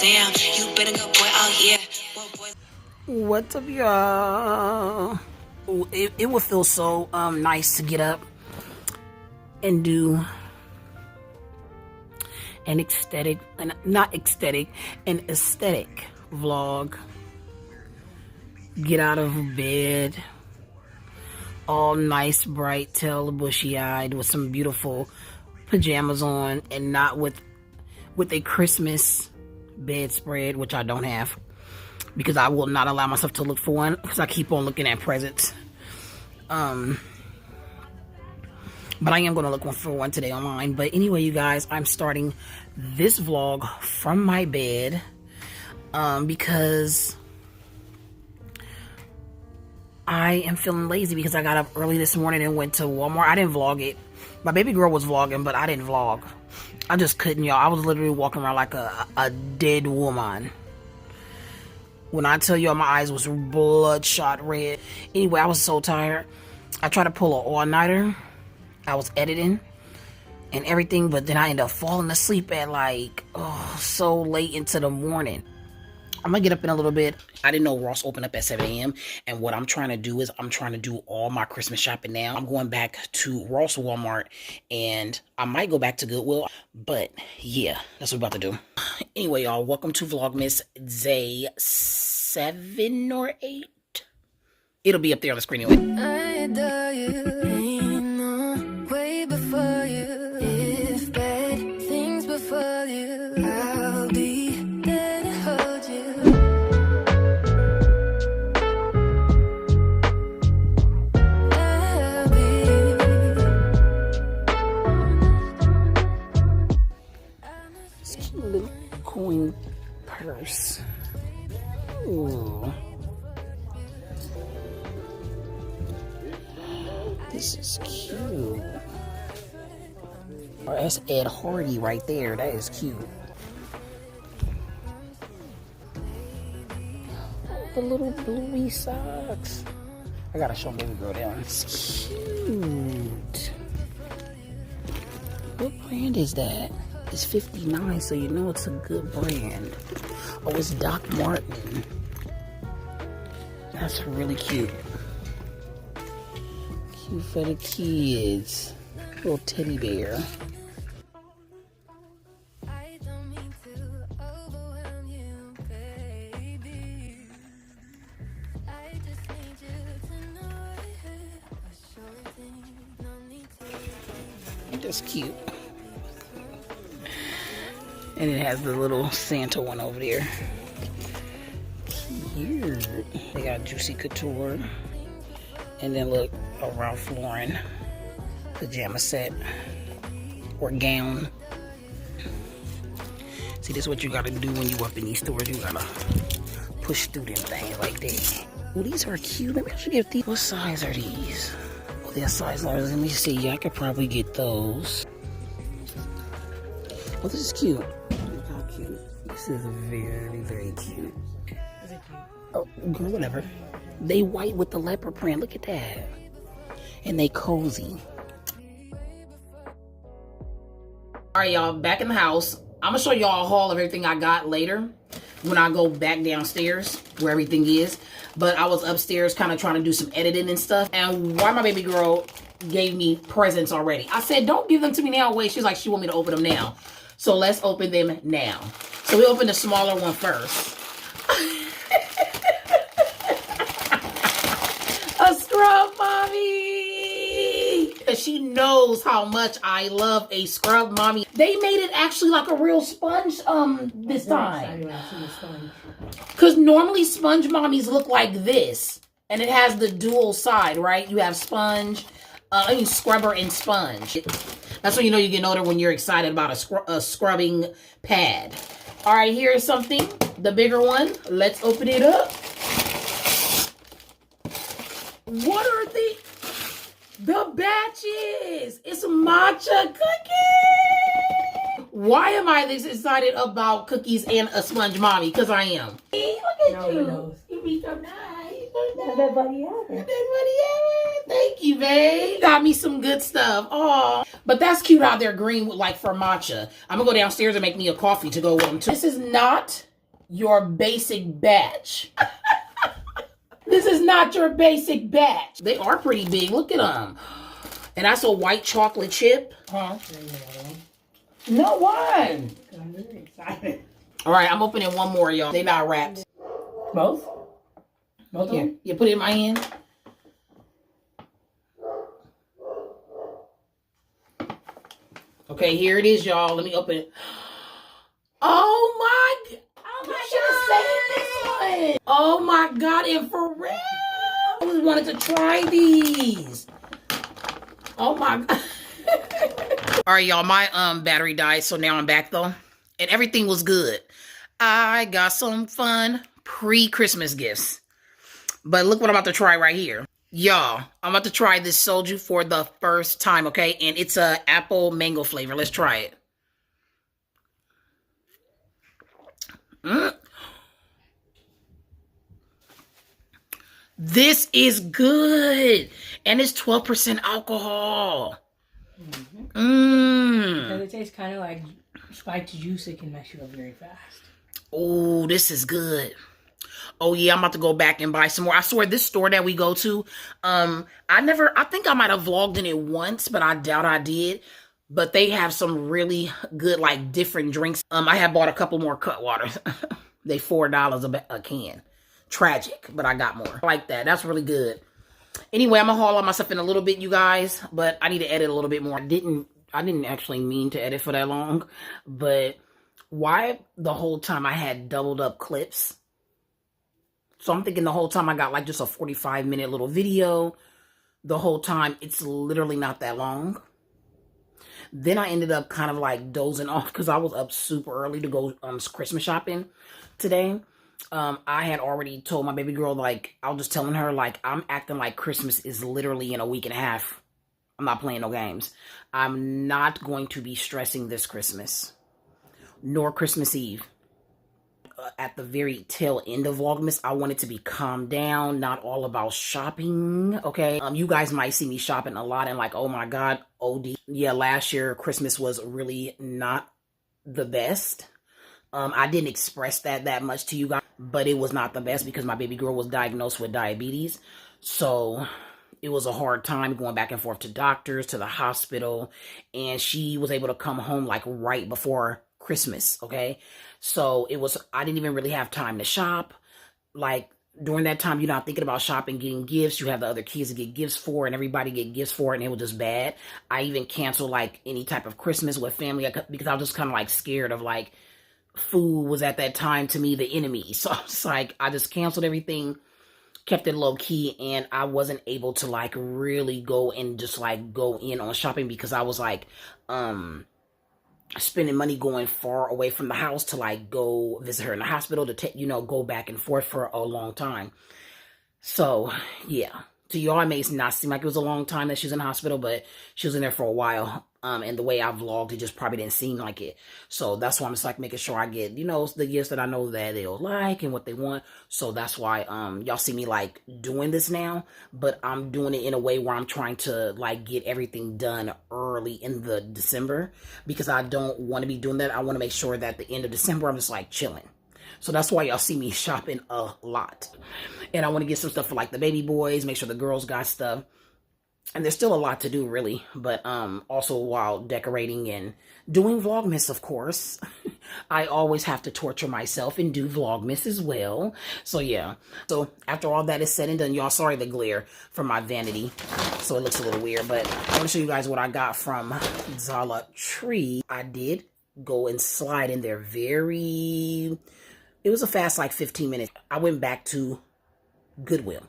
Damn, you better go boy out here. What's up, y'all? It would feel so nice to get up and do an aesthetic vlog. Get out of bed all nice, bright, tail bushy-eyed with some beautiful pajamas on, and not with a Christmas bedspread, which I don't have, because I will not allow myself to look for one, because I keep on looking at presents. But I am going to look for one today online. But anyway, you guys, I'm starting this vlog from my bed because I am feeling lazy, because I got up early this morning and went to Walmart. I didn't vlog it. My baby girl was vlogging, but I didn't vlog. I just couldn't, y'all. I was literally walking around like a dead woman. When I tell y'all, my eyes was bloodshot red. Anyway, I was so tired. I tried to pull an all-nighter. I was editing and everything, but then I ended up falling asleep at like, so late into the morning. I'm gonna get up in a little bit. I didn't know Ross opened up at 7 a.m. And what I'm trying to do is I'm trying to do all my Christmas shopping now. I'm going back to Ross Walmart, and I might go back to Goodwill. But yeah, that's what we're about to do. Anyway, y'all, welcome to Vlogmas Day 7 or 8. It'll be up there on the screen anyway. I adore you, ain't no way before you. If bad things before you, I'll be there to hold you. I'll be. This cute little coin purse. Ooh. This is cute. Oh, that's Ed Hardy right there. That is cute. The little bluey socks. I gotta show baby girl down. It's cute. What brand is that? It's 59, so you know it's a good brand. Oh, it's Doc Martin. That's really cute. Cute for the kids. Little teddy bear. I don't mean to overwhelm you, baby. I just need you to know I have a sure thing. No need to. That's cute. And it has the little Santa one over there. Cute. They got Juicy Couture. And then look, a Ralph Lauren pajama set or gown. See, this is what you gotta do when you up in these stores. You gotta push through them things like that. Oh, these are cute. Maybe I should get these. What size are these? Oh, they're size large. Let me see. Yeah, I could probably get those. Oh, this is cute. Look how cute. This is very, very cute. Is it cute? Oh, girl, whatever. They white with the leopard print. Look at that. And they cozy. Alright, y'all, back in the house. I'm gonna show y'all a haul of everything I got later when I go back downstairs where everything is. But I was upstairs kind of trying to do some editing and stuff. And why my baby girl gave me presents already. I said, don't give them to me now. Wait, she's like, she want me to open them now. So let's open them now. So we open the smaller one first. A scrub mommy. She knows how much I love a scrub mommy. They made it actually like a real sponge this time. Because normally sponge mommies look like this. And it has the dual side, right? You have sponge, scrubber and sponge. That's when you know you're getting older, when you're excited about a scrubbing pad. All right, here's something, the bigger one. Let's open it up. What are the batches? It's matcha cookies. Why am I this excited about cookies and a sponge mommy? Because I am. Hey, look at you. You be so nice. Everybody ever. Thank you, babe. Got me some good stuff. Oh, but that's cute out there green with like for matcha. I'm gonna go downstairs and make me a coffee to go with them too. This is not your basic batch. This is not your basic batch. They are pretty big. Look at them. And that's a white chocolate chip. Huh? No, why? I'm really excited. All right, I'm opening one more, y'all. They not wrapped. Both? Both of them? You put it in my hand. Okay, here it is, y'all. Let me open it. Oh my! Oh my God! This one. Oh my God! And for real, I always wanted to try these. Oh my God! All right, y'all. My battery died, so now I'm back though, and everything was good. I got some fun pre-Christmas gifts, but look what I'm about to try right here. Y'all, I'm about to try this soju for the first time, okay? And it's a apple mango flavor. Let's try it. This is good. And it's 12% alcohol. Because it tastes kind of like spiked juice. It can mess you up very fast. Oh, this is good. Oh yeah, I'm about to go back and buy some more. I swear this store that we go to, I think I might have vlogged in it once, but I doubt I did. But they have some really good, like, different drinks. I have bought a couple more Cutwaters. They $4 a can. Tragic, but I got more. I like that. That's really good. Anyway, I'm gonna haul on myself in a little bit, you guys, but I need to edit a little bit more. I didn't actually mean to edit for that long, but why the whole time I had doubled up clips? So I'm thinking the whole time I got like just a 45-minute little video. The whole time, it's literally not that long. Then I ended up kind of like dozing off because I was up super early to go Christmas shopping today. I had already told my baby girl, like, I was just telling her, like, I'm acting like Christmas is literally in a week and a half. I'm not playing no games. I'm not going to be stressing this Christmas, nor Christmas Eve. At the very tail end of Vlogmas, I want it to be calmed down, not all about shopping, okay? You guys might see me shopping a lot and like, oh my God, OD. Yeah, last year, Christmas was really not the best. I didn't express that much to you guys, but it was not the best because my baby girl was diagnosed with diabetes. So it was a hard time going back and forth to doctors, to the hospital, and she was able to come home like right before Christmas, okay? So I didn't even really have time to shop. Like during that time, you're not thinking about shopping, getting gifts. You have the other kids to get gifts for, and everybody get gifts for it, and it was just bad. I even canceled like any type of Christmas with family because I was just kind of like scared of like food was at that time to me the enemy. So I was like, I just canceled everything, kept it low key, and I wasn't able to like really go and just like go in on shopping because I was like spending money going far away from the house to like go visit her in the hospital to go back and forth for a long time. So yeah, to y'all it may not seem like it was a long time that she was in the hospital, but she was in there for a while. And the way I vlogged, it just probably didn't seem like it. So that's why I'm just like making sure I get, the gifts that I know that they'll like and what they want. So that's why y'all see me like doing this now, but I'm doing it in a way where I'm trying to like get everything done early in the December because I don't want to be doing that. I want to make sure that at the end of December, I'm just like chilling. So that's why y'all see me shopping a lot. And I want to get some stuff for like the baby boys, make sure the girls got stuff. And there's still a lot to do, really. But also while decorating and doing Vlogmas, of course, I always have to torture myself and do Vlogmas as well. So, yeah. So, after all that is said and done, y'all, sorry the glare from my vanity. So, it looks a little weird. But I want to show you guys what I got from Dollar Tree. I did go and slide in there it was a fast, like, 15 minutes. I went back to Goodwill.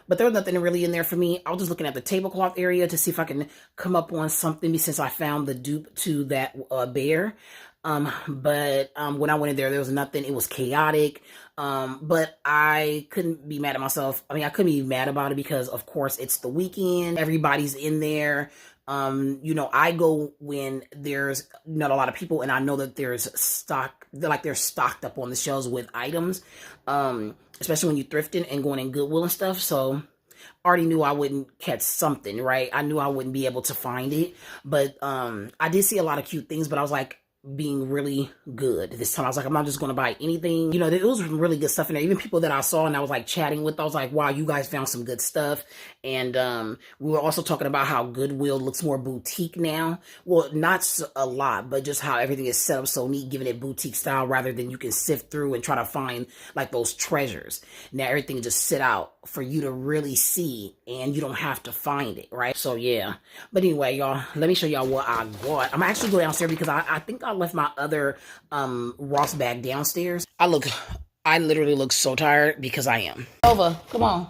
But there was nothing really in there for me. I was just looking at the tablecloth area to see if I can come up on something since I found the dupe to that bear. But when I went in there, there was nothing. It was chaotic. But I couldn't be mad at myself. I mean, I couldn't be mad about it because, of course, it's the weekend. Everybody's in there. I go when there's not a lot of people and I know that there's stock, they're stocked up on the shelves with items. Especially when you're thrifting and going in Goodwill and stuff. So I already knew I wouldn't catch something, right? I knew I wouldn't be able to find it. But I did see a lot of cute things, but I was like, being really good this time. I was like, I'm not just going to buy anything. You know, there was some really good stuff in there. Even people that I saw and I was like chatting with, I was like, wow, you guys found some good stuff. And we were also talking about how Goodwill looks more boutique now. Well, not a lot, but just how everything is set up so neat, giving it boutique style rather than you can sift through and try to find like those treasures. Now everything just sit out for you to really see and you don't have to find it, right? So yeah. But anyway, y'all, let me show y'all what I bought. I'm actually go downstairs because I think I left my other Ross bag downstairs. I literally look so tired because I am. Nova, come on.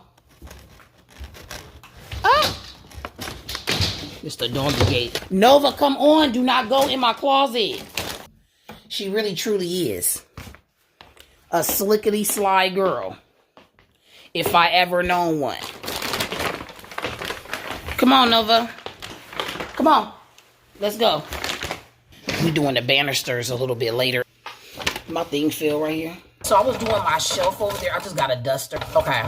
Ah! It's the doggy gate. Nova, come on. Do not go in my closet. She really truly is a slickety sly girl. If I ever known one. Come on, Nova. Come on. Let's go. We doing the banisters a little bit later. My thing fell right here. So I was doing my shelf over there. I just got a duster. Okay.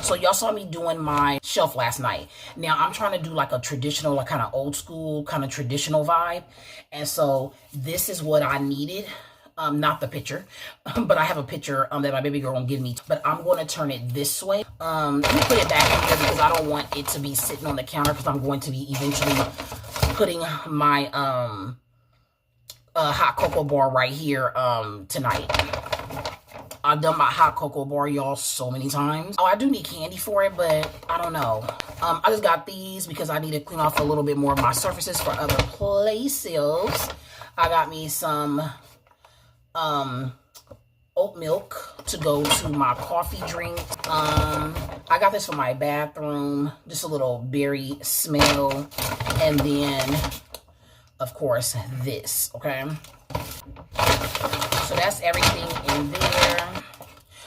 So y'all saw me doing my shelf last night. Now I'm trying to do like a traditional, like kind of old school, kind of traditional vibe. And so this is what I needed. Not the picture, but I have a picture that my baby girl won't give me. But I'm going to turn it this way. Let me put it back in here because I don't want it to be sitting on the counter because I'm going to be eventually putting my hot cocoa bar right here tonight. I've done my hot cocoa bar, y'all, so many times. Oh, I do need candy for it, but I don't know. I just got these because I need to clean off a little bit more of my surfaces for other places. I got me some oat milk to go to my coffee drink. I got this for my bathroom. Just a little berry smell. And then, of course, this, okay? So that's everything in there.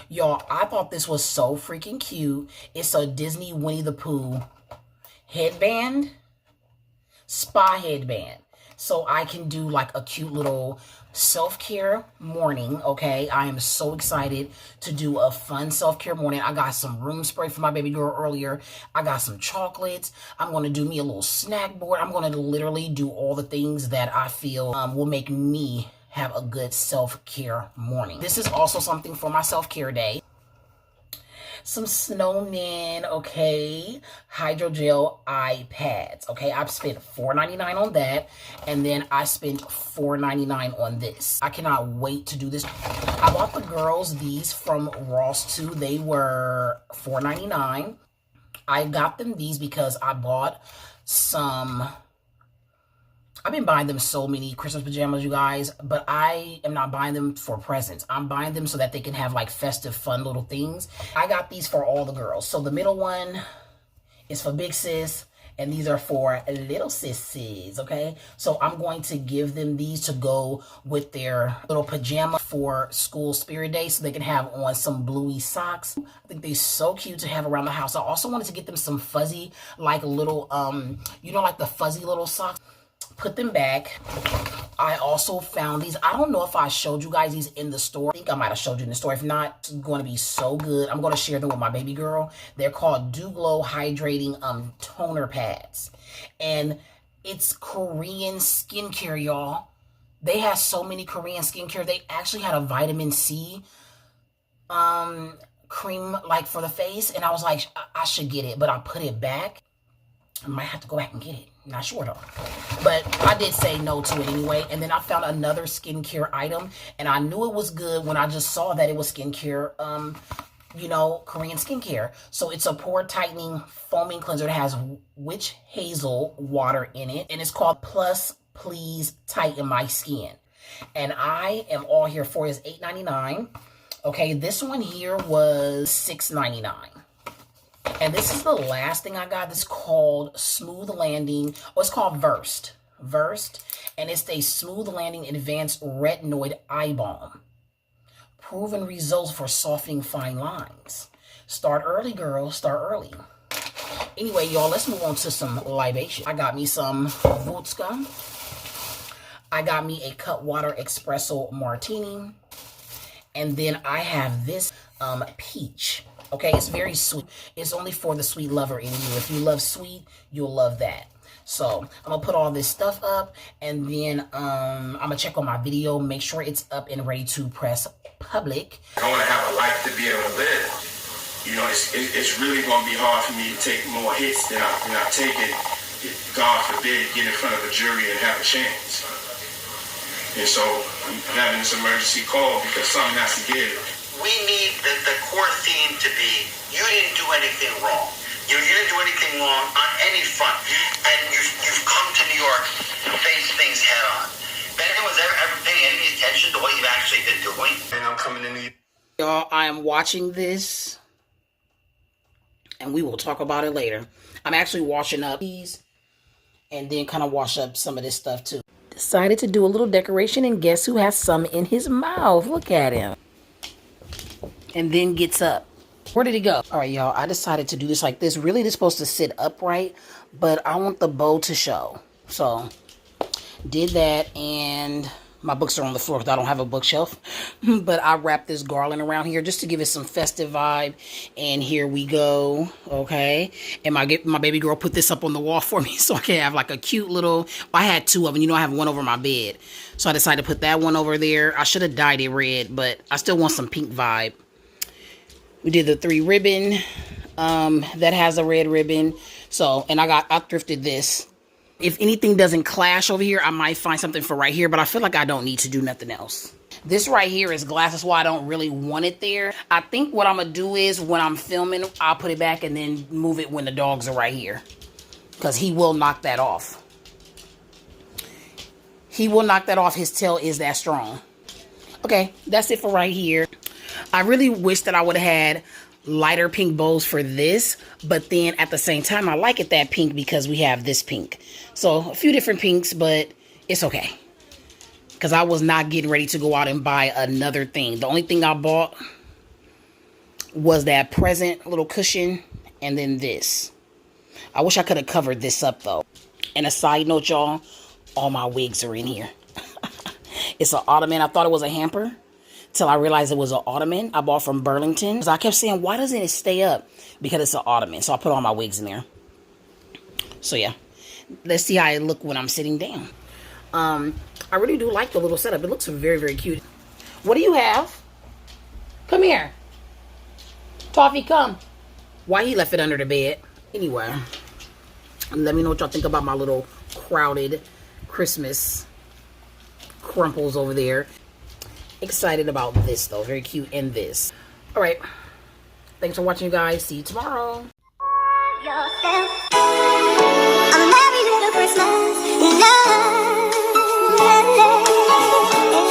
Y'all, I thought this was so freaking cute. It's a Disney Winnie the Pooh headband. Spa headband. So I can do like a cute little self-care morning, okay? I am so excited to do a fun self-care morning. I got some room spray for my baby girl earlier. I got some chocolates. I'm going to do me a little snack board. I'm going to literally do all the things that I feel will make me have a good self-care morning. This is also something for my self-care day. Some snowmen, okay, hydrogel eye pads, okay. I've spent $4.99 on that, and then I spent $4.99 on this. I cannot wait to do this. I bought the girls these from Ross too. They were $4.99. I got them these because I bought some. I've been buying them so many Christmas pajamas, you guys, but I am not buying them for presents. I'm buying them so that they can have like festive, fun little things. I got these for all the girls. So the middle one is for big sis, and these are for little sissies, okay? So I'm going to give them these to go with their little pajama for school spirit day so they can have on some bluey socks. I think they're so cute to have around the house. I also wanted to get them some fuzzy, like little, you know, like the fuzzy little socks. Put them back. I also found these. I don't know if I showed you guys these in the store. I think I might have showed you in the store. If not, it's going to be so good. I'm going to share them with my baby girl. They're called Dew Glow Hydrating Toner Pads. And it's Korean skincare, y'all. They have so many Korean skincare. They actually had a vitamin C cream like for the face. And I was like, I should get it. But I put it back. I might have to go back and get it. Not sure though. But I did say no to it anyway. And then I found another skincare item. And I knew it was good when I just saw that it was skincare, you know, Korean skincare. So it's a pore tightening foaming cleanser that has witch hazel water in it. And it's called Plus Please Tighten My Skin. And I am all here for it. It's $8.99. Okay, this one here was $6.99. And this is the last thing I got. This is called Smooth Landing. Oh, it's called Versed. And it's a Smooth Landing Advanced Retinoid Eye Balm. Proven results for softening fine lines. Start early, girls. Start early. Anyway, y'all, let's move on to some libation. I got me some vodka. I got me a Cutwater Espresso Martini. And then I have this peach. Okay, it's very sweet. It's only for the sweet lover in you. If you love sweet, you'll love that. So I'm gonna put all this stuff up, and then I'm gonna check on my video, make sure it's up and ready to press public. I want to have a life to be able to live. You know, it's really going to be hard for me to take more hits than I've taken. God forbid, get in front of a jury and have a chance. And so I'm having this emergency call because something has to give. We need the core theme to be, you didn't do anything wrong. You didn't do anything wrong on any front. And you've come to New York to face things head on. If anyone's ever paying any attention to what you've actually been doing. And I'm coming in. Y'all, I am watching this, and we will talk about it later. I'm actually washing up these, and then kind of wash up some of this stuff too. Decided to do a little decoration, and guess who has some in his mouth? Look at him. And then gets up. Where did he go? All right, y'all, I decided to do this like this. Really, this is supposed to sit upright, but I want the bow to show. So, did that, and my books are on the floor because I don't have a bookshelf. But I wrapped this garland around here just to give it some festive vibe. And here we go, okay? And my baby girl put this up on the wall for me so I can have like a cute little... I had two of them. You know, I have one over my bed. So I decided to put that one over there. I should have dyed it red, but I still want some pink vibe. We did the 3 ribbon that has a red ribbon. So, and I thrifted this. If anything doesn't clash over here, I might find something for right here, but I feel like I don't need to do nothing else. This right here is glass. That's why I don't really want it there. I think what I'm going to do is when I'm filming, I'll put it back and then move it when the dogs are right here. Because he will knock that off. He will knock that off. His tail is that strong. Okay, that's it for right here. I really wish that I would have had lighter pink bows for this, but then at the same time, I like it that pink because we have this pink. So a few different pinks, but it's okay. Because I was not getting ready to go out and buy another thing. The only thing I bought was that present little cushion and then this. I wish I could have covered this up though. And a side note, y'all, all my wigs are in here. It's an ottoman. I thought it was a hamper till I realized it was an ottoman I bought from Burlington. So I kept saying, why doesn't it stay up? Because it's an ottoman. So I put all my wigs in there. So yeah, let's see how it look when I'm sitting down. I really do like the little setup. It looks very, very cute. What do you have? Come here. Toffee, come. Why he left it under the bed? Anyway, let me know what y'all think about my little crowded Christmas crumples over there. Excited about this though. Very cute. And this. All right. Thanks for watching, you guys. See you tomorrow.